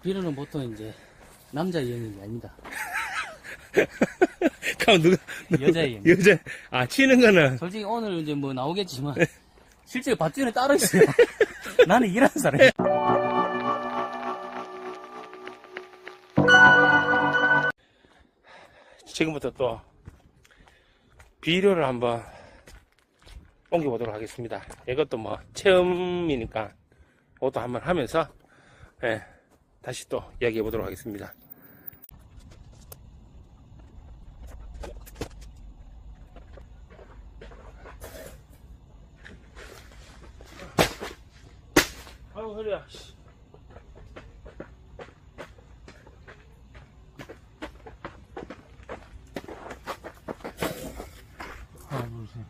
비료는 보통 이제 남자 이형이 아닙니다. 그럼 누가 여자 이형. 여자 치는 거는 솔직히 오늘 이제 뭐 나오겠지만 실제 밭주인은 따로 있어요. 나는 일하는 사람이야. 지금부터 또 비료를 한번 옮겨보도록 하겠습니다. 이것도 뭐 체험이니까 그것도 한번 하면서 다시 또 이야기해 보도록 하겠습니다. 아유 허리야. 하나, 둘, 셋.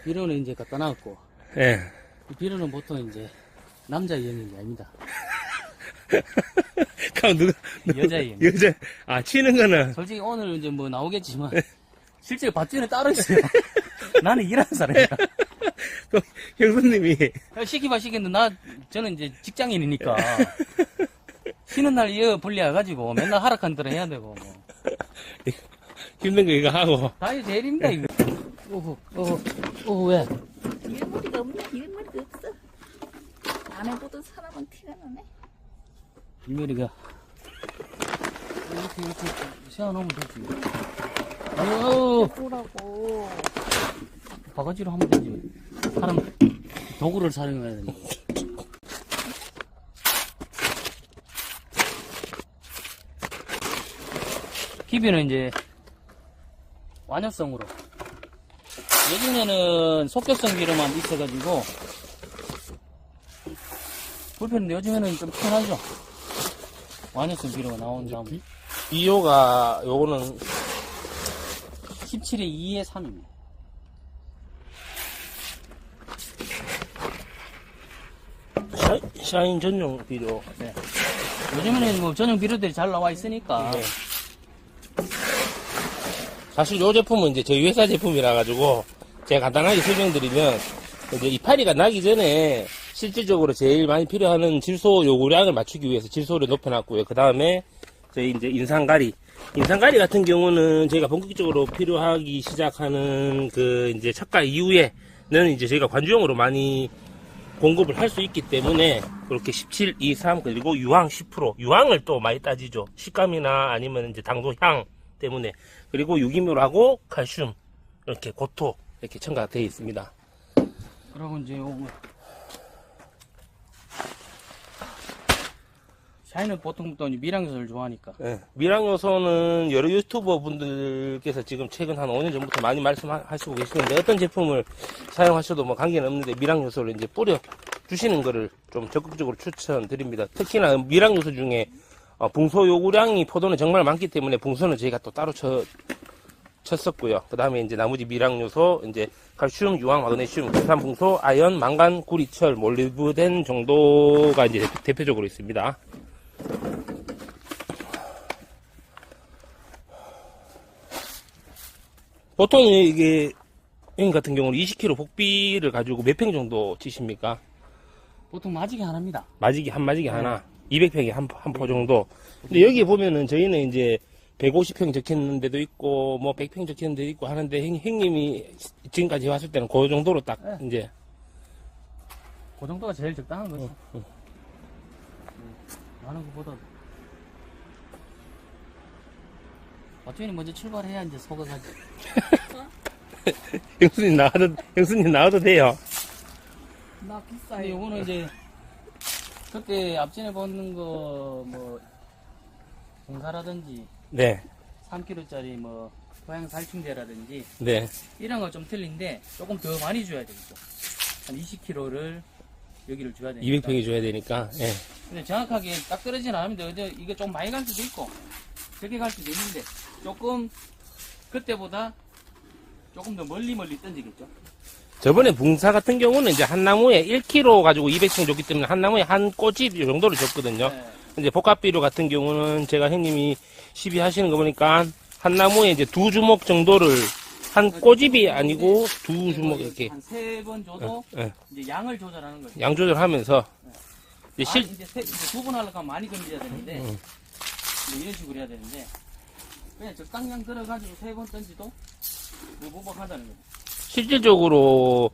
비료는 이제 갖다 놨고, 예. 비료는 보통 이제 남자 이형이 아닙니다. 그럼 누가 여자 이형. 여자 치는 거는 솔직히 오늘 이제 뭐 나오겠지만 실제 밭주인은 따로 있어요. 나는 일하는 사람이야. 그럼 형수님이 시키는데 저는 이제 직장인이니까 쉬는 날 이어 분리해가지고 맨날 하락한 대로 해야 되고 뭐. 힘든 거 이거 하고 다이 제일입니다 이거. 오호 왜? 일머리가 없네. 일머리가 없어. 안 해보던 사람은 티가 나네. 일머리가 이렇게 세워놓으면 되지. 아유 보라고. 바가지로 하면 되지. 사람 도구를 사용해야 되니까. 기비는 이제 완효성으로. 예전에는 속격성 비료만 있어가지고 불편한데 요즘에는 좀 편하죠. 완효성 비료가 나온 다음 비료가 요거는 17에 2에 3입니다. 샤인 전용 비료. 네. 요즘에는 뭐 전용 비료들이 잘 나와 있으니까. 네. 사실 요 제품은 이제 저희 회사 제품이라 가지고 제가 간단하게 설명드리면 이제 이파리가 나기 전에 실질적으로 제일 많이 필요한 질소 요구량을 맞추기 위해서 질소를 높여놨고요. 그 다음에 저희 이제 인산가리 같은 경우는 저희가 본격적으로 필요하기 시작하는 그 이제 척가 이후에는 이제 저희가 관주용으로 많이 공급을 할 수 있기 때문에 그렇게 17, 2, 3 그리고 유황 10% 유황을 또 많이 따지죠. 식감이나 아니면 이제 당도 향 때문에 그리고 유기물하고 칼슘 이렇게 고토 이렇게 첨가가 되어 있습니다. 그리고 이제 요거 샤인은 보통 또 미량요소를 좋아하니까. 네, 미량 요소는 여러 유튜버 분들께서 지금 최근 한 5년 전부터 많이 말씀하시고 계시는데 어떤 제품을 사용하셔도 뭐 관계는 없는데 미량 요소를 이제 뿌려 주시는 거를 좀 적극적으로 추천드립니다. 특히나 미량 요소 중에 붕소 요구량이 포도는 정말 많기 때문에 붕소는 저희가 또 따로 쳤었고요. 그 다음에 이제 나머지 미량 요소 이제 칼슘, 유황, 마그네슘, 국산 붕소, 아연, 망간, 구리, 철, 몰리브덴 정도가 이제 대표적으로 있습니다. 보통 이게 형 같은 경우는 20kg 복비를 가지고 몇 평 정도 치십니까? 보통 마지기 하나입니다. 마지기 하나 200평에 한 포 정도. 근데 여기 보면은 저희는 이제 150평 적혔는 데도 있고 뭐 100평 적혔는 데도 있고 하는데 형님이 지금까지 왔을 때는 그 정도로 딱 이제 그 정도가 제일 적당한 거죠. 많은 것보다 밭주인이 먼저 출발해야 이제 속아가지. 형수님 나와도 돼요. 나 근데 비싸요. 요거는 이제 그때 앞전에 보는 거 뭐 공사라든지 네. 3kg짜리 뭐 토양 살충제라든지 네. 이런 거 좀 틀린데 조금 더 많이 줘야 되겠죠. 한 20kg를 여기를 줘야 되니까. 200평이 줘야 되니까. 예. 근데 정확하게 딱 떨어지진 않으면 이게 좀 많이 갈 수도 있고 적게 갈 수도 있는데 조금 그때보다 조금 더 멀리 던지겠죠. 저번에 붕사 같은 경우는 이제 한 나무에 1kg 가지고 200평 줬기 때문에 한 나무에 한 꽃이 이 정도를 줬거든요. 네. 이제 복합비료 같은 경우는 제가 형님이 시비하시는 거 보니까 한 나무에 이제 2주먹 정도를 한 꼬집이 아니고 2주먹 이렇게 한 3번 줘도 예, 이제 양을 조절하는 거죠. 양 조절하면서 이제 이제 2번 하려고 하면 많이 건져야 되는데 뭐 이런 식으로 해야 되는데 그냥 적당량 들어가지고 3번 던지도 무부박하다는 거죠. 실질적으로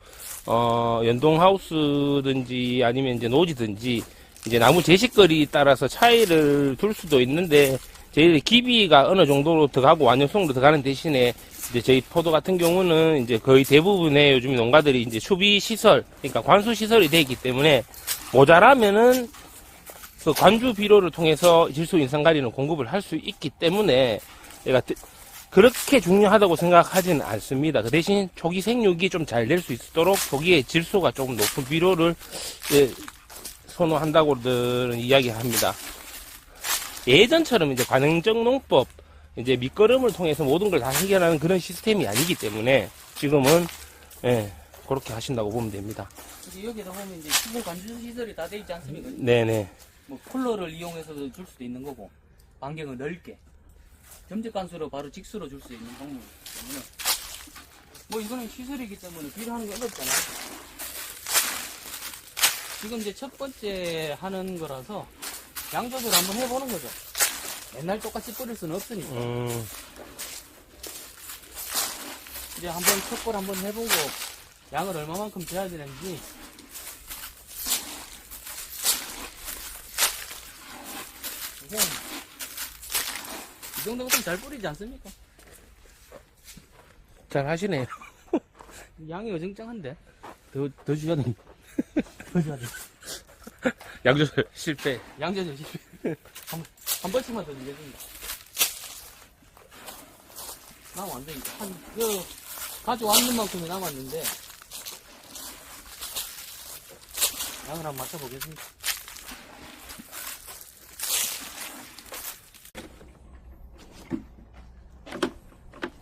연동하우스든지 아니면 이제 노지든지 이제 나무 제식거리 따라서 차이를 둘 수도 있는데 저희 기비가 어느 정도로 들어가고 완성성으로 들어가는 대신에 이제 저희 포도 같은 경우는 이제 거의 대부분의 요즘 농가들이 이제 수비 시설, 그러니까 관수 시설이 되어 있기 때문에 모자라면은 그 관주 비료를 통해서 질소 인상 가리는 공급을 할 수 있기 때문에 얘가 그렇게 중요하다고 생각하지는 않습니다. 그 대신 초기 생육이 좀 잘 될 수 있도록 초기에 질소가 조금 높은 비료를 선호한다고들 이야기합니다. 예전처럼 이제 관행적 농법, 이제 밑거름을 통해서 모든 걸 다 해결하는 그런 시스템이 아니기 때문에 지금은 그렇게 하신다고 보면 됩니다. 여기다 보면 이제 시공 관주 시설이 다 돼 있지 않습니까? 네네. 뭐 쿨러를 이용해서도 줄 수도 있는 거고 반경을 넓게 점적 간수로 바로 직수로 줄 수 있는 방법이기 때문에 뭐 이거는 시설이기 때문에 비료하는 게 어렵잖아요. 지금 이제 첫 번째 하는 거라서 양 조절 한번 해보는 거죠. 맨날 똑같이 뿌릴 수는 없으니까. 이제 한번 첫 걸 한번 해보고 양을 얼마만큼 줘야 되는지 우선 이 정도면 잘 뿌리지 않습니까? 잘 하시네요. 양이 어정쩡한데 더 줘야 돼. 더 줘야 돼. 양조절 실패. 양조절 실패. 한 번씩만 더 주겠습니다. 나면 안 되니까. 가져왔는 만큼이 남았는데, 양을 한번 맞춰보겠습니다.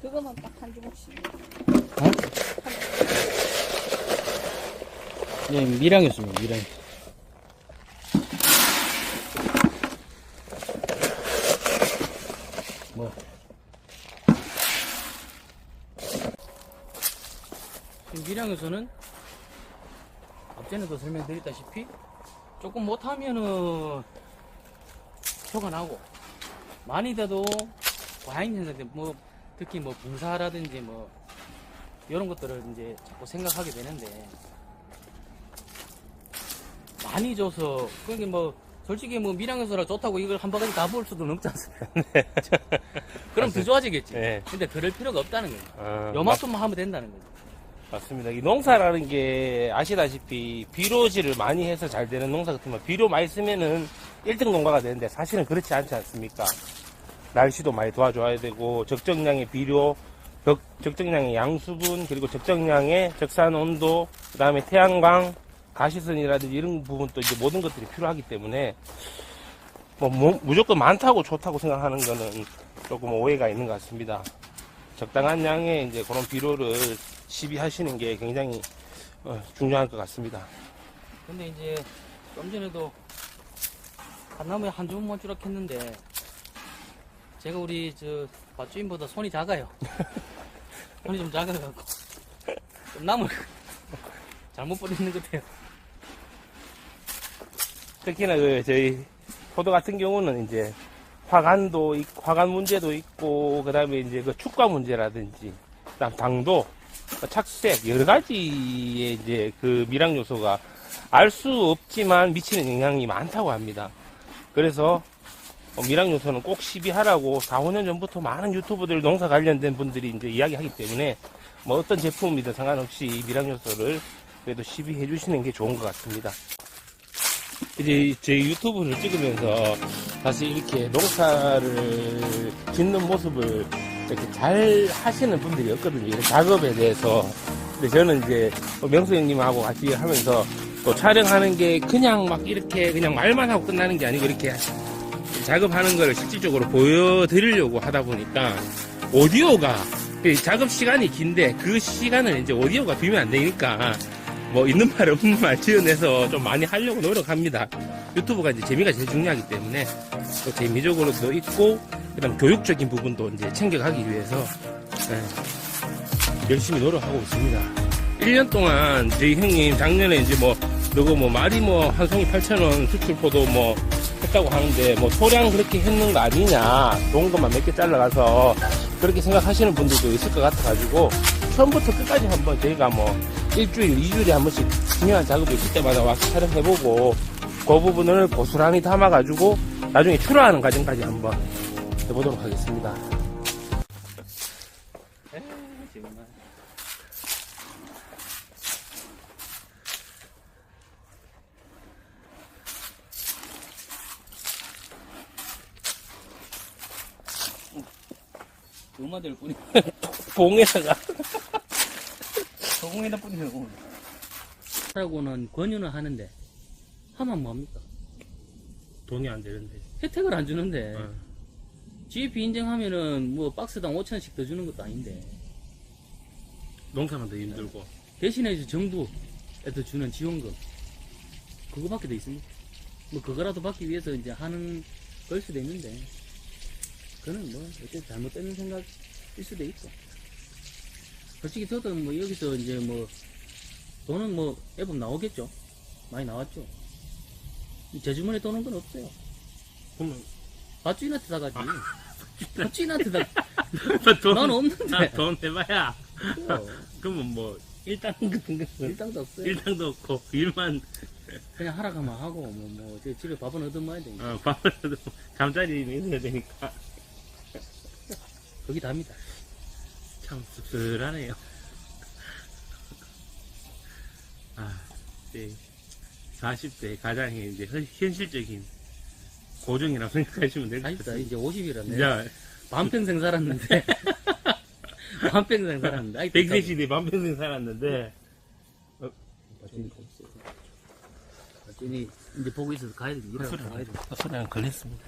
그거만 딱 한 주먹씩. 네, 미량이었습니다, 미량. 뭐. 지금 미량에서는 앞전에도 설명드렸다시피 조금 못하면은 표가 나고 많이 돼도 과잉 현상들 뭐 특히 뭐 분사라든지 뭐 이런 것들을 이제 자꾸 생각하게 되는데 많이 줘서 그게 뭐 솔직히 뭐 밀양에서라 좋다고 이걸 한 바가지 다 부을 수도 없지 않습니까? 그럼 더 좋아지겠지. 네. 근데 그럴 필요가 없다는 거죠. 아, 요만큼만 하면 된다는 거죠. 맞습니다. 이 농사라는 게 아시다시피 비료질을 많이 해서 잘 되는 농사 같으면 비료 많이 쓰면은 1등 농가가 되는데 사실은 그렇지 않지 않습니까? 날씨도 많이 도와줘야 되고 적정량의 비료, 적정량의 양수분, 그리고 적정량의 적산 온도, 그 다음에 태양광, 가시선이라든지 이런 부분도 이제 모든 것들이 필요하기 때문에 뭐 무조건 많다고 좋다고 생각하는 거는 조금 오해가 있는 것 같습니다. 적당한 양의 이제 그런 비료를 시비하시는 게 굉장히 중요할 것 같습니다. 근데 이제 좀 전에도 한 나무에 한 주먹만 주락했는데 제가 우리 저 밭주인보다 손이 작아요. 손이 좀 작아갖고 좀 나물 잘못 뿌리는 것 같아요. 특히나 저희 포도 같은 경우는 이제 화관 문제도 있고, 그 다음에 이제 그 축과 문제라든지, 그다음 당도, 착색, 여러 가지의 이제 그 미량 요소가 알 수 없지만 미치는 영향이 많다고 합니다. 그래서 미량 요소는 꼭 시비하라고 4, 5년 전부터 많은 유튜버들 농사 관련된 분들이 이제 이야기하기 때문에 뭐 어떤 제품이든 상관없이 미량 요소를 그래도 시비해 주시는 게 좋은 것 같습니다. 이제 제 유튜브를 찍으면서 사실 이렇게 농사를 짓는 모습을 이렇게 잘 하시는 분들이 없거든요. 이런 작업에 대해서. 근데 저는 이제 명수 형님하고 같이 하면서 또 촬영하는 게 그냥 막 이렇게 그냥 말만 하고 끝나는 게 아니고 이렇게 작업하는 거를 실질적으로 보여드리려고 하다 보니까 오디오가 작업 시간이 긴데 그 시간을 이제 오디오가 비면 안 되니까 뭐 있는 말 없는 말 지어내서 좀 많이 하려고 노력합니다. 유튜브가 이제 재미가 제일 중요하기 때문에 또 재미적으로도 있고 그다음 교육적인 부분도 이제 챙겨가기 위해서 열심히 노력하고 있습니다. 1년 동안 저희 형님 작년에 이제 너거 말이 한 송이 8,000원 수출포도 했다고 하는데 소량 그렇게 했는 거 아니냐, 좋은 것만 몇 개 잘라가서 그렇게 생각하시는 분들도 있을 것 같아가지고 처음부터 끝까지 한번 저희가 일주일, 2주일에 한 번씩 중요한 작업이 있을 때마다 와서 촬영해보고 그 부분을 고스란히 담아가지고 나중에 출하하는 과정까지 한번 해보도록 하겠습니다. 정말. 엄마들 뿌리, 봉에다가 소공에다 뿌리려고. 하라고는 권유는 하는데, 하면 뭐합니까? 돈이 안 되는데. 혜택을 안 주는데, GFP 인증하면은 박스당 5,000원씩 더 주는 것도 아닌데, 농사만 더 힘들고. 대신에 이제 정부에서 주는 지원금, 그거밖에 더 있습니까? 그거라도 받기 위해서 이제 하는 걸 수도 있는데, 그거는 어쨌든 잘못된 생각일 수도 있고. 솔직히 저도 여기서 이제 돈은 앨범 나오겠죠? 많이 나왔죠? 제주문에 도는 건 없어요. 그러면 밭주인한테 다 가지. 밭주인한테 다. 돈, 난 없는데. 돈 해봐야. 그러면 일당 같은 거. 일당도 없어요. 일당도 없고, 일만, 그냥 하라 가면 하고, 집에 밥은 얻어먹어야 되니까. 밥을 잠자리는 있어야 되니까. 거기 답니다. 참 씁쓸하네요. 이제 40대 가장 이제 현실적인 고정이라고 생각하시면 될 것 아니다, 같습니다. 이제 50이라네. 진짜 반평생 살았는데. 반평생 살았는데. 아이, 100세 시대 만평생 살았는데 밭주인이 이제 보고 있어서 가야 돼. 일하러 가야 돼. 소리랑 걸렸습니다.